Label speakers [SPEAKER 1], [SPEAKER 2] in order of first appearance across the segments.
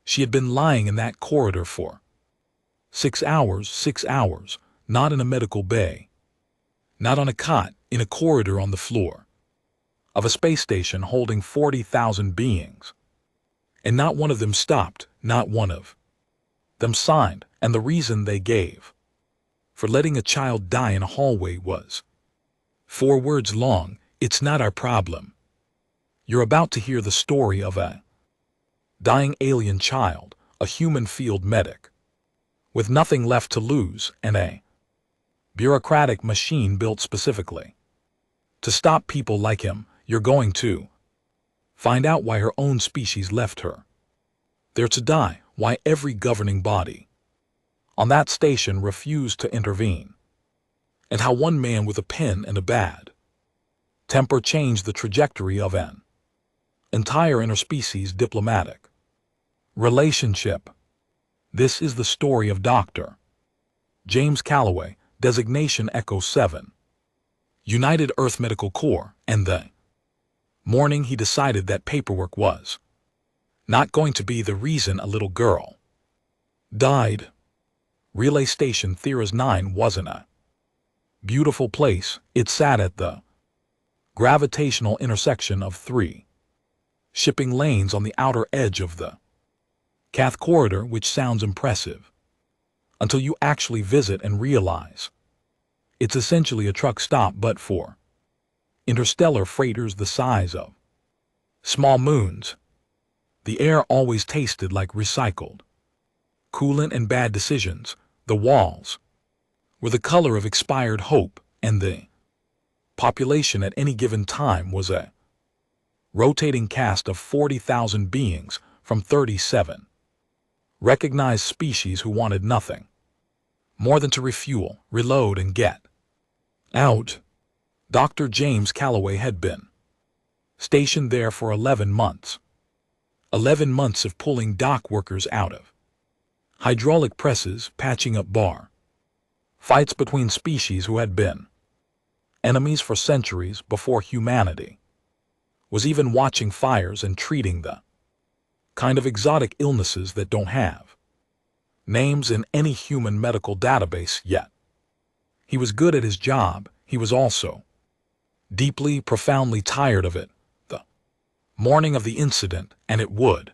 [SPEAKER 1] She had been lying in that corridor for 6 hours, not in a medical bay, not on a cot, in a corridor on the floor of a space station holding 40,000 beings. And not one of them stopped, not one of them signed, and the reason they gave for letting a child die in a hallway was 4 words long: "It's not our problem." You're about to hear the story of a dying alien child, a human field medic, with nothing left to lose, and a bureaucratic machine built specifically to stop people like him. You're going to find out why her own species left her there to die, why every governing body on that station refused to intervene, and how one man with a pen and a bad temper changed the trajectory of an entire interspecies diplomatic relationship. This is the story of Dr. James Calloway, designation Echo 7, United Earth Medical Corps, and the morning he decided that paperwork was not going to be the reason a little girl died. Relay Station Theras 9 wasn't a beautiful place. It sat at the gravitational intersection of 3 shipping lanes on the outer edge of the Cath corridor, which sounds impressive until you actually visit and realize it's essentially a truck stop, but for interstellar freighters the size of small moons. The air always tasted like recycled coolant and bad decisions. The walls were the color of expired hope, and the population at any given time was a rotating cast of 40,000 beings from 37 recognized species who wanted nothing more than to refuel, reload, and get out. Dr. James Calloway had been stationed there for 11 months. 11 months of pulling dock workers out of hydraulic presses, patching up bar fights between species who had been enemies for centuries before humanity was even watching fires, and treating the kind of exotic illnesses that don't have names in any human medical database yet. He was good at his job. He was also deeply, profoundly tired of it. The morning of the incident, and it would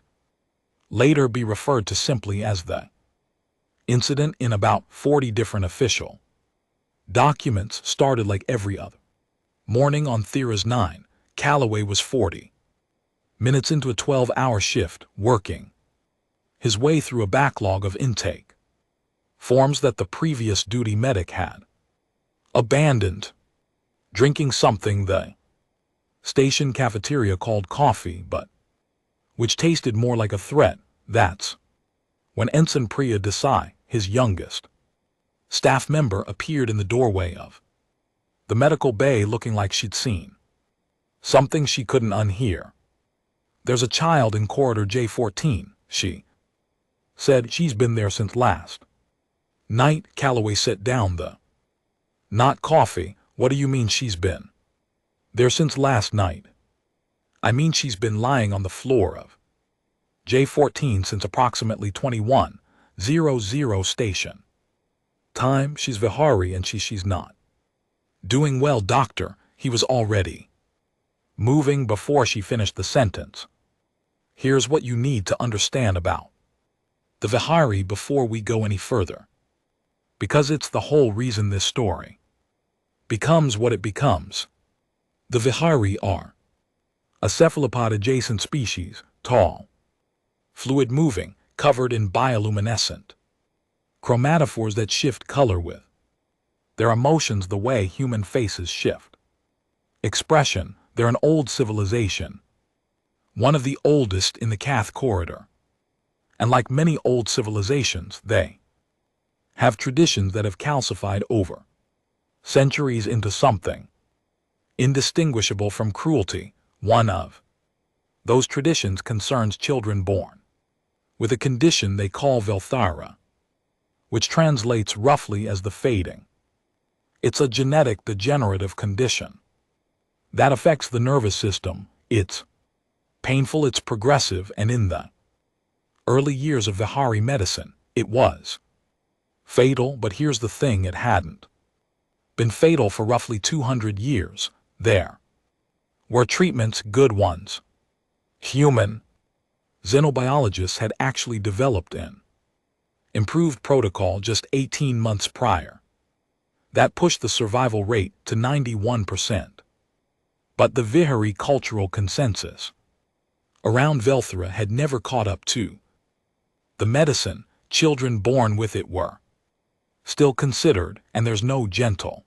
[SPEAKER 1] later be referred to simply as the incident in about 40 different official documents, started like every other morning on Theras 9. Calloway was 40 minutes into a 12-hour shift, working his way through a backlog of intake forms that the previous duty medic had abandoned, drinking something the station cafeteria called coffee, but which tasted more like a threat. That's when Ensign Priya Desai, his youngest staff member, appeared in the doorway of the medical bay, looking like she'd seen something she couldn't unhear. "There's a child in corridor J14, she said. She's been there since last night." Calloway set down the not coffee. "What do you mean she's been there since last night?" "I mean she's been lying on the floor of J14 since approximately 21:00 station time. She's Vihari, and she's not doing well, doctor." He was already moving before she finished the sentence. "Here's what you need to understand about the Vihari before we go any further, because it's the whole reason this story becomes what it becomes. The Vihari are a cephalopod-adjacent species, tall, fluid-moving, covered in bioluminescent chromatophores that shift color with their emotions the way human faces shift expression. They're an old civilization, one of the oldest in the Cath corridor, and like many old civilizations, they have traditions that have calcified over centuries into something indistinguishable from cruelty. One of those traditions concerns children born with a condition they call Velthara, which translates roughly as the fading. It's a genetic degenerative condition that affects the nervous system. It's painful, it's progressive, and in the Early years of Vihari medicine, it was fatal, but here's the thing, it hadn't been fatal for roughly 200 years. There were treatments, good ones. Human xenobiologists had actually developed an improved protocol just 18 months prior that pushed the survival rate to 91%. But the Vihari cultural consensus around Velthera had never caught up to the medicine. Children born with it were still considered, and there's no gentle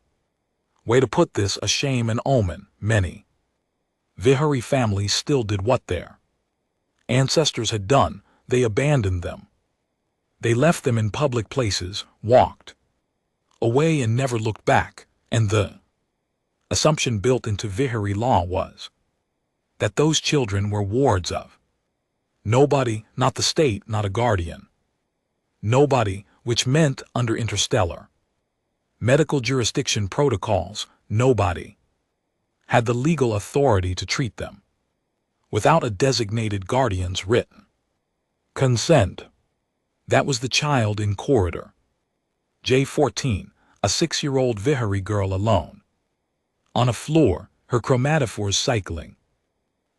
[SPEAKER 1] way to put this, a shame and omen. Many Vihari families still did what their ancestors had done. They abandoned them. They left them in public places, walked away and never looked back, and the assumption built into Vihari law was that those children were wards of nobody, not the state, not a guardian. Nobody, which meant under interstellar medical jurisdiction protocols, nobody had the legal authority to treat them without a designated guardian's written consent. That was the child in corridor J14, a 6-year-old Vihari girl alone on a floor, her chromatophores cycling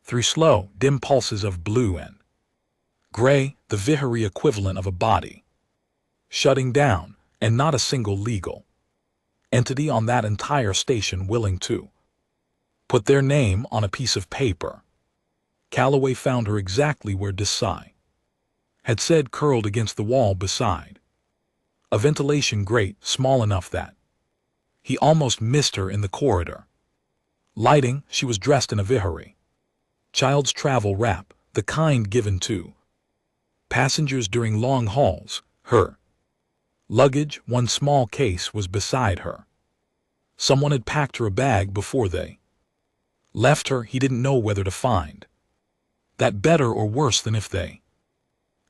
[SPEAKER 1] through slow, dim pulses of blue and gray, the Vihari equivalent of a body shutting down, and not a single legal entity on that entire station willing to put their name on a piece of paper. Calloway found her exactly where Desai had said, curled against the wall beside a ventilation grate small enough that he almost missed her in the corridor lighting. She was dressed in a Vihari child's travel wrap, the kind given to passengers during long hauls. Her luggage, one small case, was beside her. Someone had packed her a bag before they left her. He didn't know whether to find that better or worse than if they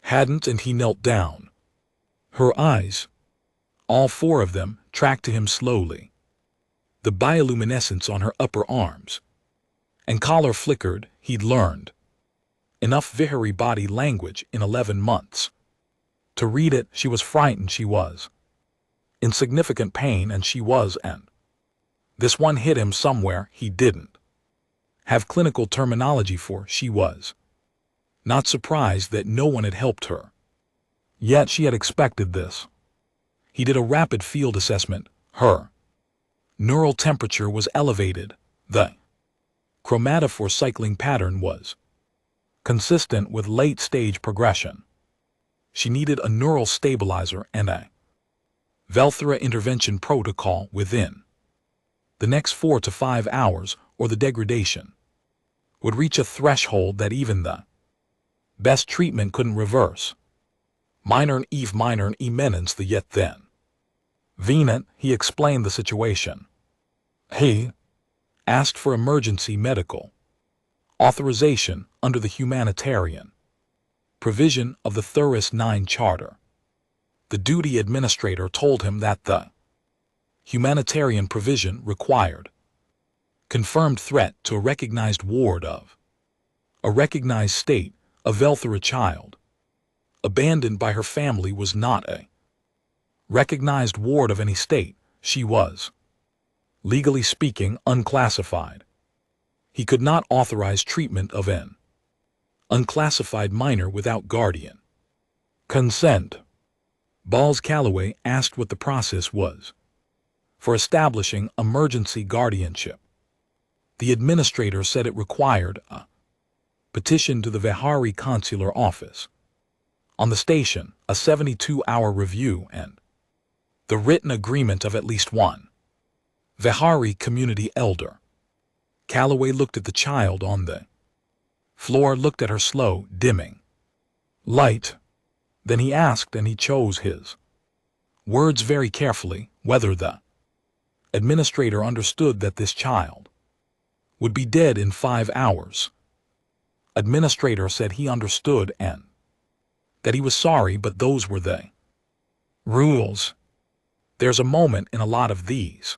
[SPEAKER 1] hadn't, and he knelt down. Her eyes, all 4 of them, tracked to him slowly. The bioluminescence on her upper arms and collar flickered. He'd learned enough Vihari body language in 11 months to read it. She was frightened, she was in significant pain, and she was, and this one hit him somewhere he didn't have clinical terminology for. She was not surprised that no one had helped her. Yet she had expected this. He did a rapid field assessment. Her neural temperature was elevated. The chromatophore cycling pattern was consistent with late-stage progression. She needed a neural stabilizer and a Velthera intervention protocol within the next 4 to 5 hours, or the degradation would reach a threshold that even the best treatment couldn't reverse. Minor eminence the yet then venant. He explained the situation. He asked for emergency medical authorization under the humanitarian provision of the Thuris 9 Charter. The duty administrator told him that the humanitarian provision required confirmed threat to a recognized ward of a recognized state. A Velthera child abandoned by her family was not a recognized ward of any state. She was, legally speaking, unclassified. He could not authorize treatment of an unclassified minor without guardian consent. Balls Calloway asked what the process was for establishing emergency guardianship. The administrator said it required a petition to the Vihari consular office on the station, a 72-hour review, and the written agreement of at least one Vihari community elder. Calloway looked at the child on the floor, looked at her slow, dimming light. Then he asked, and he chose his words very carefully, whether the administrator understood that this child would be dead in 5 hours. Administrator said he understood and that he was sorry, but those were the rules. There's a moment in a lot of these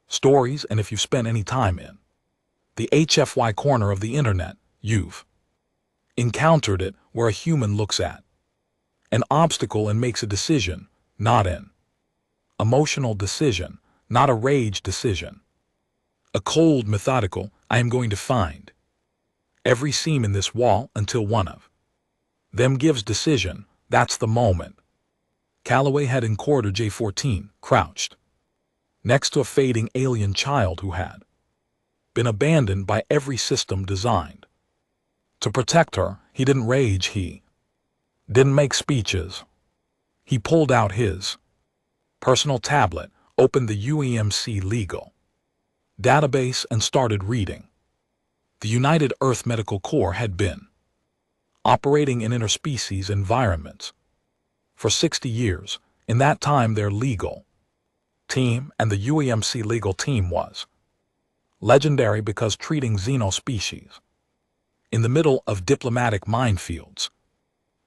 [SPEAKER 1] stories, and if you've spent any time in the HFY corner of the internet, you've encountered it, where a human looks at An obstacle and makes a decision, not an emotional decision, not a rage decision. A cold, methodical, I am going to find every seam in this wall until one of them gives decision. That's the moment. Calloway had in corridor J14, crouched next to a fading alien child who had been abandoned by every system designed to protect her. He didn't rage, he didn't make speeches. He pulled out his personal tablet, opened the UEMC legal database and started reading. The United Earth Medical Corps had been operating in interspecies environments for 60 years. In that time, their legal team and the UEMC legal team was legendary because treating xenospecies in the middle of diplomatic minefields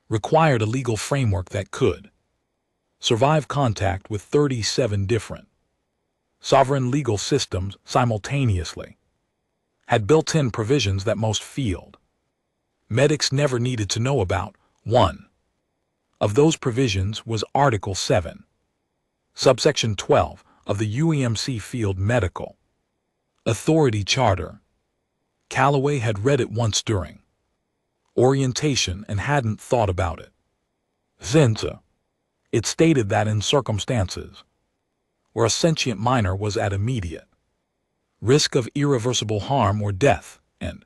[SPEAKER 1] required a legal framework that could survive contact with 37 different sovereign legal systems simultaneously, had built-in provisions that most field medics never needed to know about. One of those provisions was Article 7, subsection 12 of the UEMC Field Medical Authority Charter. Calloway had read it once during orientation and hadn't thought about it since. It stated that in circumstances where a sentient minor was at immediate risk of irreversible harm or death, and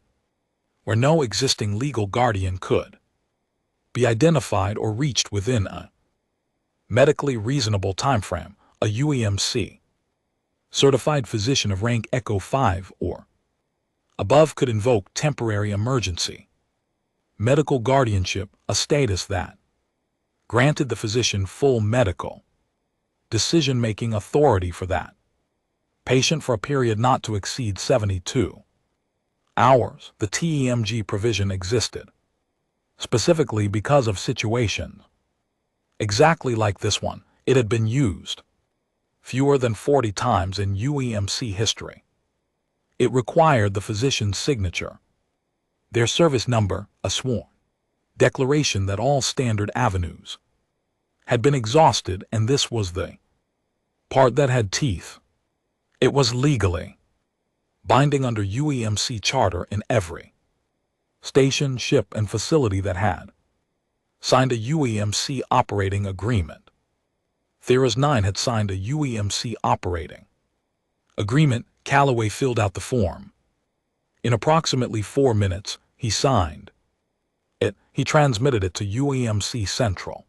[SPEAKER 1] where no existing legal guardian could be identified or reached within a medically reasonable timeframe, a UEMC certified physician of rank Echo 5 or above could invoke temporary emergency medical guardianship, a status that granted the physician full medical decision-making authority for that patient for a period not to exceed 72 hours. The TEMG provision existed specifically because of situations exactly like this one. It had been used fewer than 40 times in UEMC history. It required the physician's signature, their service number, a sworn declaration that all standard avenues had been exhausted, and this was the part that had teeth. It was legally binding under UEMC charter in every station, ship, and facility that had signed a UEMC operating agreement. Theras 9 had signed a UEMC operating agreement. Calloway filled out the form. In approximately 4 minutes, he signed it. He transmitted it to UEMC Central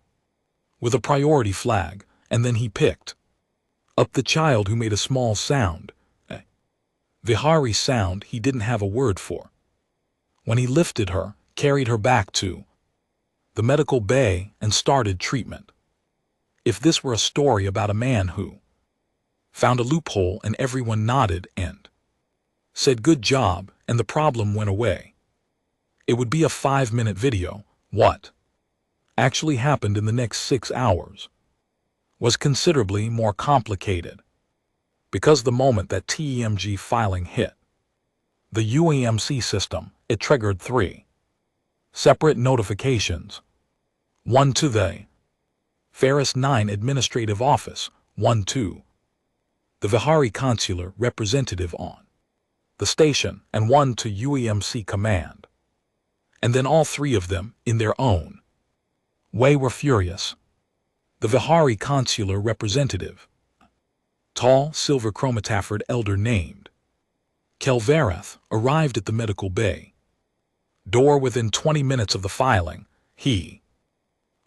[SPEAKER 1] with a priority flag, and then he picked up the child, who made a small sound, a Vihari sound he didn't have a word for. When he lifted her, carried her back to the medical bay, and started treatment. If this were a story about a man who found a loophole and everyone nodded and said good job and the problem went away, it would be a 5-minute video. What actually happened in the next 6 hours was considerably more complicated, because the moment that TEMG filing hit the UEMC system, it triggered 3 separate notifications. One to the Theras 9 Administrative Office, one to the Vihari Consular Representative on the station, and one to UEMC Command. And then all 3 of them, in their own way, were furious. The Vihari Consular Representative, tall, silver chromataffered elder named Kelvarath, arrived at the medical bay door within 20 minutes of the filing. He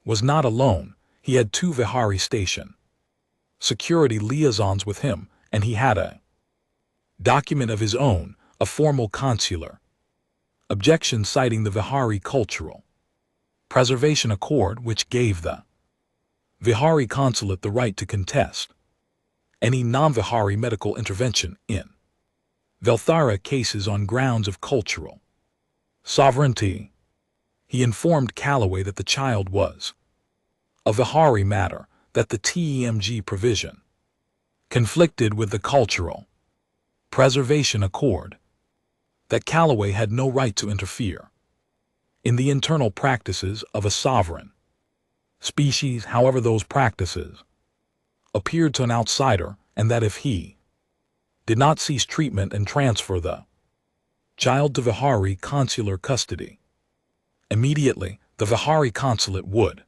[SPEAKER 1] was not alone. He had 2 Vihari station security liaisons with him, and he had a document of his own, a formal consular objection citing the Vihari Cultural Preservation Accord, which gave the Vihari Consulate the right to contest any non-Vihari medical intervention in Velthara cases on grounds of cultural sovereignty. He informed Calloway that the child was a Vihari matter, that the TEMG provision conflicted with the Cultural Preservation Accord, that Calloway had no right to interfere in the internal practices of a sovereign species, however those practices appeared to an outsider, and that if he did not cease treatment and transfer the child to Vihari consular custody, immediately the Vihari consulate would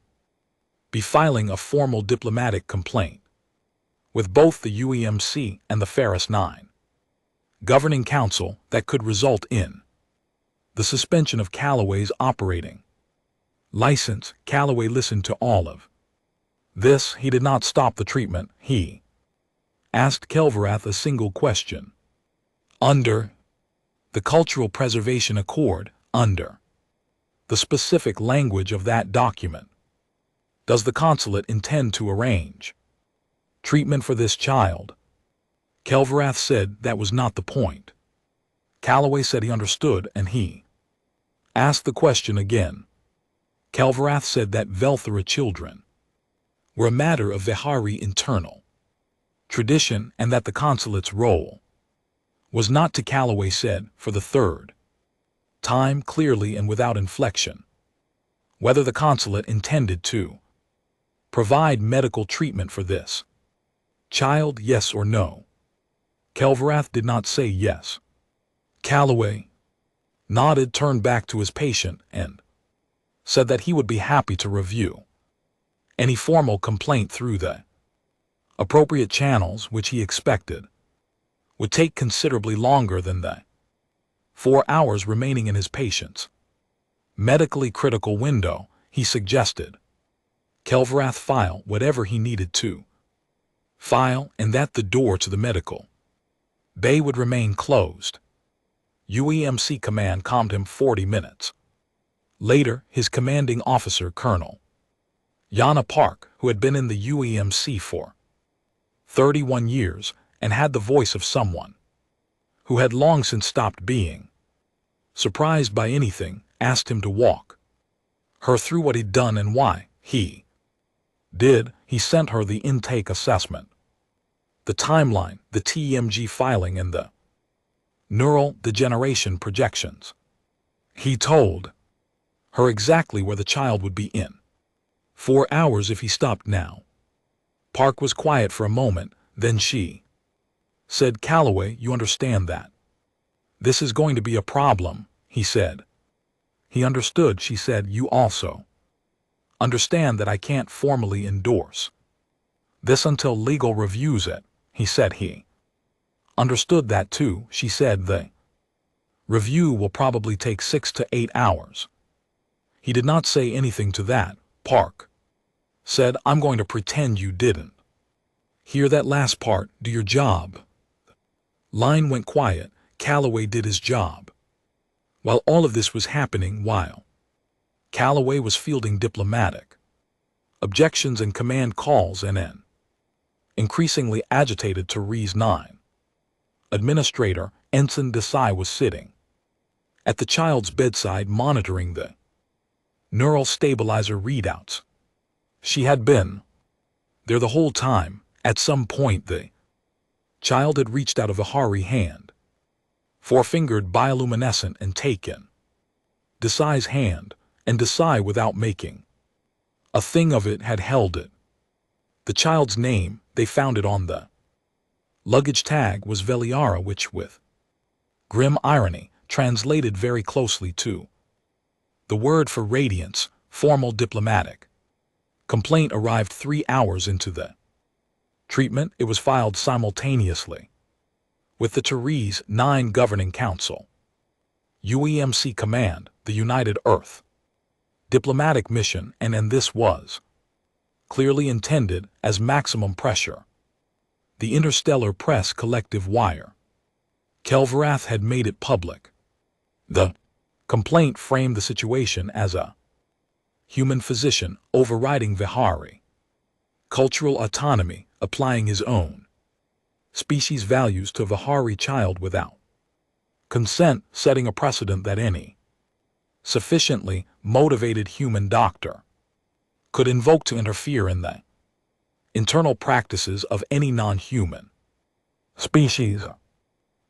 [SPEAKER 1] be filing a formal diplomatic complaint with both the UEMC and the Ferris 9 governing council that could result in the suspension of Callaway's operating license. Callaway listened to all of this. He did not stop the treatment. He asked Kelverath a single question. Under the Cultural Preservation Accord, under the specific language of that document, does the consulate intend to arrange treatment for this child? Kelverath said that was not the point. Callaway said he understood, and he asked the question again. Kelverath said that Velthera children were a matter of Vihari internal tradition and that the consulate's role was not to, Callaway said for the third time clearly and without inflection, whether the consulate intended to provide medical treatment for this child, yes or no. Kelverath did not say yes. Callaway nodded, turned back to his patient, and said that he would be happy to review any formal complaint through the appropriate channels, which he expected would take considerably longer than the 4 hours remaining in his patient's medically critical window. He suggested Kelverath file whatever he needed to file, and that the door to the medical bay would remain closed. UEMC command calmed him 40 minutes. Later, his commanding officer, Colonel Yana Park, who had been in the UEMC for 31 years and had the voice of someone who had long since stopped being surprised by anything, asked him to walk her through what he'd done and why he did. He sent her the intake assessment, the timeline, the TEMG filing, and the neural degeneration projections. He told her exactly where the child would be in 4 hours if he stopped now. Park was quiet for a moment, then she said, Callaway, you understand that this is going to be a problem, he said. He understood. She said, you also understand that I can't formally endorse this until legal reviews it. He said he understood that too. She said the review will probably take 6 to 8 hours. He did not say anything to that. Park said, I'm going to pretend you didn't hear that last part. Do your job. Line went quiet. Callaway did his job. While all of this was happening, while Callaway was fielding diplomatic objections and command calls, and an increasingly agitated Therese 9 administrator, Ensign Desai, was sitting at the child's bedside monitoring the neural stabilizer readouts. She had been there the whole time. At some point the child had reached out a Vihari hand, four-fingered bioluminescent, and taken Desai's hand, and Desai, without making a thing of it, had held it. The child's name, they found it on the luggage tag, was Veliara, which, with grim irony, translated very closely to the word for radiance. Formal diplomatic complaint arrived 3 hours into the treatment. It was filed simultaneously with the Therese 9 Governing Council, UEMC Command, the United Earth diplomatic mission, and this was clearly intended as maximum pressure. The Interstellar Press collective wire. Kelverath had made it public. The complaint framed the situation as a human physician overriding Vihari cultural autonomy, applying his own species values to a Vihari child without consent, setting a precedent that any sufficiently motivated human doctor could invoke to interfere in the internal practices of any non-human species.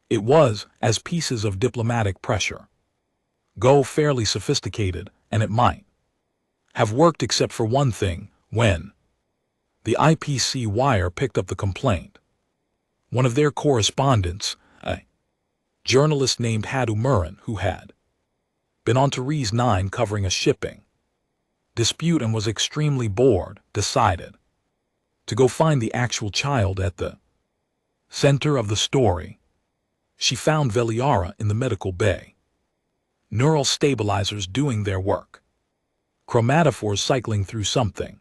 [SPEAKER 1] It was, as pieces of diplomatic pressure go, fairly sophisticated, and it might have worked except for one thing. When the IPC wire picked up the complaint, one of their correspondents, a journalist named Hadu Murin, who had been on Therese 9 covering a shipping dispute and was extremely bored, decided to go find the actual child at the center of the story. She found Veliara in the medical bay, neural stabilizers doing their work, chromatophores cycling through something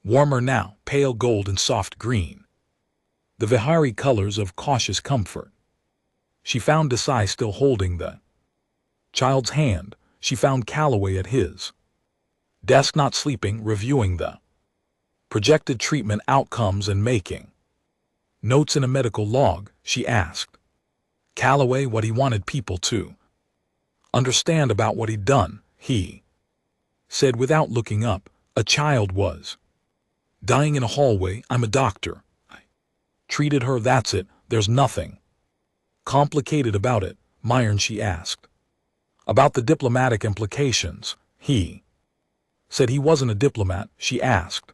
[SPEAKER 1] warmer now, pale gold and soft green, the Vihari colors of cautious comfort. She found Desai still holding the child's hand. She found Calloway at his desk, not sleeping, reviewing the projected treatment outcomes and making notes in a medical log. She asked Calloway what he wanted people to understand about what he'd done. He said without looking up, a child was dying in a hallway. I'm a doctor. I treated her, that's it. There's nothing complicated about it. Myron, she asked about the diplomatic implications. He said he wasn't a diplomat. She asked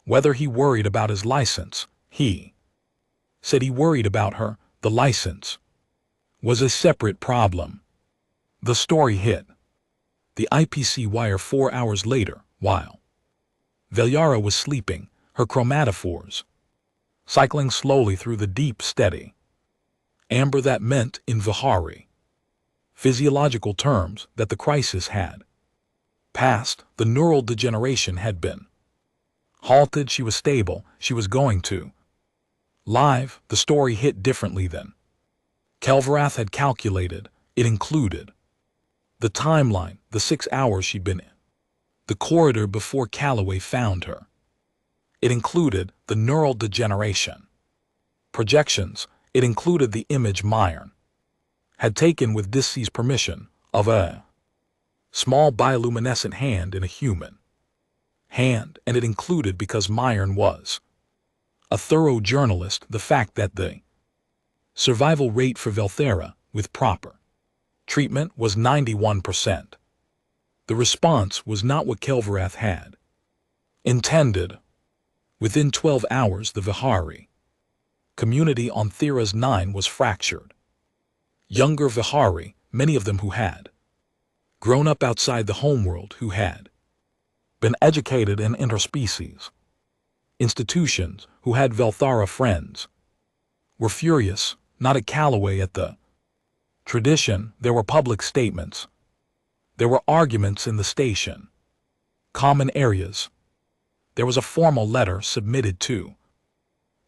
[SPEAKER 1] whether he worried about his license. He said he worried about her. The license was a separate problem. The story hit the IPC wire 4 hours later, while Veliara was sleeping, her chromatophores cycling slowly through the deep, steady amber that meant, in Vihari physiological terms, that the crisis had passed. The neural degeneration had been halted. She was stable. She was going to live. The story hit differently than Kelverath had calculated. It included the timeline, the 6 hours she'd been in the corridor before Calloway found her. It included the neural degeneration projections. It included the image Myron had taken with Dissey's permission of a small bioluminescent hand in a human hand, and it included, because Myron was a thorough journalist, the fact that the survival rate for Velthera with proper treatment was 91%. The response was not what Kelverath had intended. Within 12 hours, the Vihari community on Theras 9 was fractured. Younger Vihari, many of them who had grown up outside the homeworld, who had been educated in interspecies institutions, who had Velthara friends, were furious, not at Calloway, at the tradition. There were public statements. There were arguments in the station common areas. There was a formal letter submitted to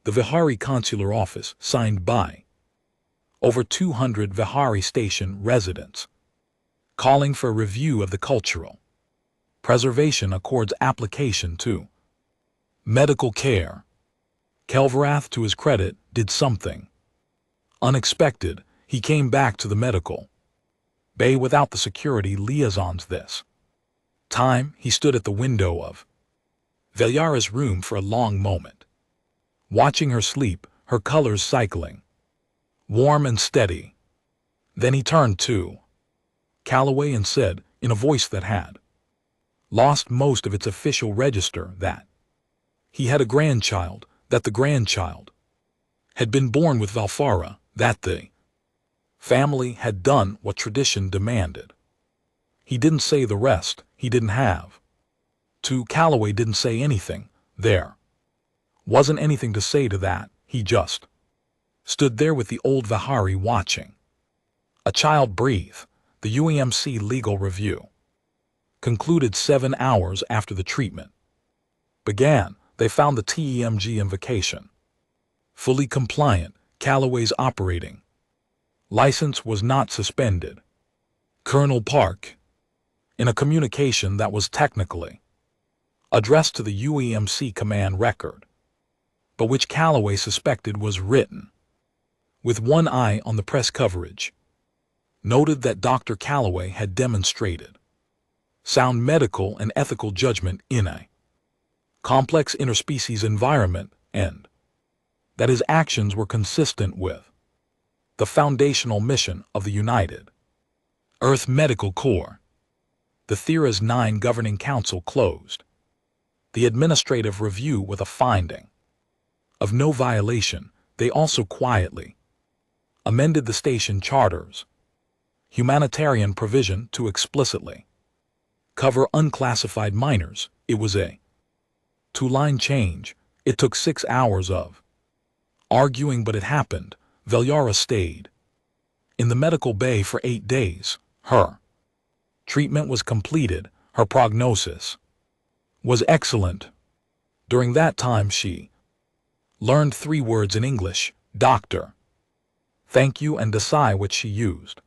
[SPEAKER 1] the Vihari consular office, signed by over 200 Vihari station residents, calling for a review of the cultural preservation accord's application to medical care. Kelverath, to his credit, did something unexpected. He came back to the medical bay without the security liaisons. This time, he stood at the window of Veliara's room for a long moment, watching her sleep, her colors cycling, warm and steady. Then he turned to Calloway and said, in a voice that had lost most of its official register, that he had a grandchild, that the grandchild had been born with Valfara, that the family had done what tradition demanded. He didn't say the rest. He didn't have to. Calloway didn't say anything. There wasn't anything to say to that. He just stood there with the old Vihari watching a child breathe. The UEMC legal review concluded 7 hours after the treatment began. They found the TEMG invocation fully compliant. Calloway's operating license was not suspended. Colonel Park, in a communication that was technically addressed to the UEMC command record, but which Calloway suspected was written with one eye on the press coverage, noted that Dr. Calloway had demonstrated sound medical and ethical judgment in a complex interspecies environment, and that his actions were consistent with the foundational mission of the United Earth Medical Corps. The Theras 9 Governing Council closed The administrative review with a finding of no violation. They also quietly amended the station charter's humanitarian provision to explicitly cover unclassified minors. It was a two-line change. It took 6 hours of arguing, but it happened. Velyara stayed in the medical bay for 8 days. Her treatment was completed. Her prognosis was excellent. During that time she learned 3 words in English: doctor, thank you, and desai, which she used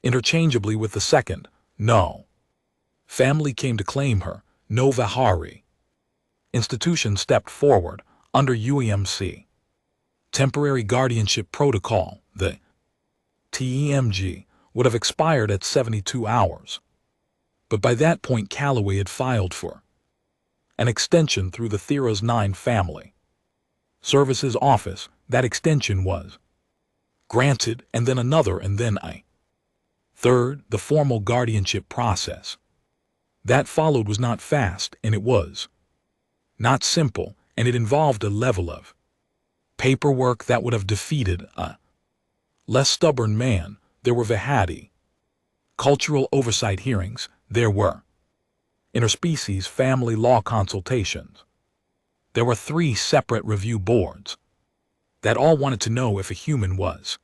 [SPEAKER 1] interchangeably with the second, no. Family came to claim her. No Vihari institution stepped forward under UEMC temporary guardianship protocol. The TEMG would have expired at 72 hours. But by that point Calloway had filed for an extension through the Thera's 9 Family Services Office. That extension was granted, and then another, and then a third. The formal guardianship process that followed was not fast, and it was not simple, and it involved a level of paperwork that would have defeated a less stubborn man. There were Vihadi cultural oversight hearings. There were interspecies family law consultations. There were 3 separate review boards that all wanted to know if a human was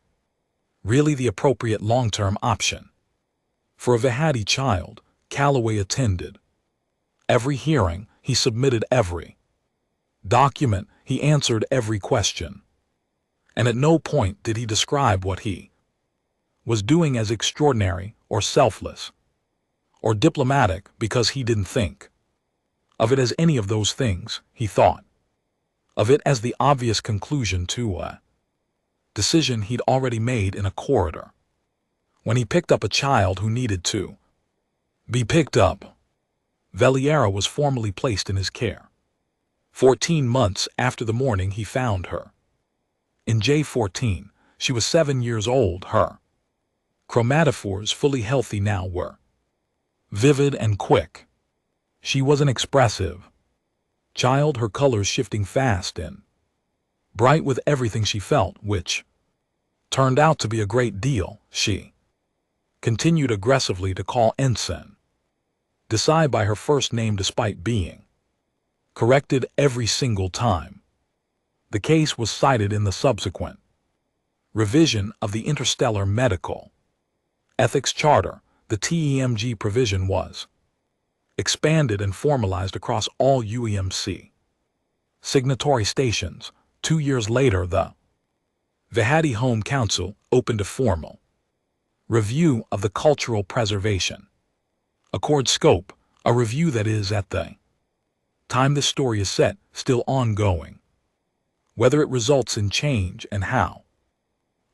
[SPEAKER 1] really the appropriate long-term option for a Vihadi child. Calloway attended every hearing. He submitted every document. He answered every question. And at no point did he describe what he was doing as extraordinary or selfless or diplomatic, because he didn't think of it as any of those things. He thought of it as the obvious conclusion to a decision he'd already made in a corridor when he picked up a child who needed to be picked up. Velyara was formally placed in his care 14 months after the morning he found her. In J14, she was 7 years old. Her chromatophores, fully healthy now, were vivid and quick. She was an expressive child, her colors shifting fast and bright with everything she felt, which turned out to be a great deal. She continued aggressively to call Ensign Desai by her first name despite being corrected every single time. The case was cited in the subsequent revision of the Interstellar Medical Ethics Charter. The TEMG provision was expanded and formalized across all UEMC signatory stations. 2 years later, the Vihadi Home Council opened a formal review of the cultural preservation accord scope, a review that is, at the time this story is set, still ongoing. Whether it results in change and how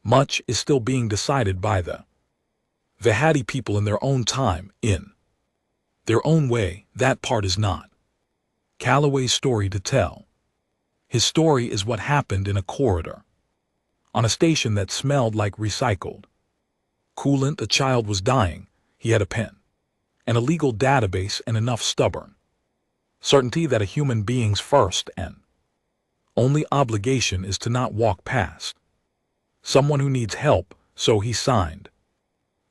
[SPEAKER 1] much is still being decided by the Vihadi people in their own time, in their own way. That part is not Calloway's story to tell. His story is what happened in a corridor, on a station that smelled like recycled coolant. A child was dying. He had a pen, an illegal database, and enough stubborn certainty that a human being's first and only obligation is to not walk past someone who needs help. So he signed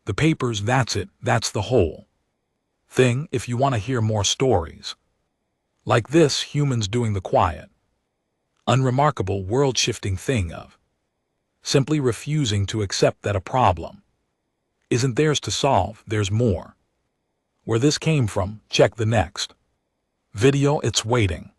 [SPEAKER 1] the papers. That's it. That's the whole thing. If you want to hear more stories like this, humans doing the quiet, unremarkable, world-shifting thing of simply refusing to accept that a problem isn't theirs to solve, there's more. Where this came from, check the next video. It's waiting.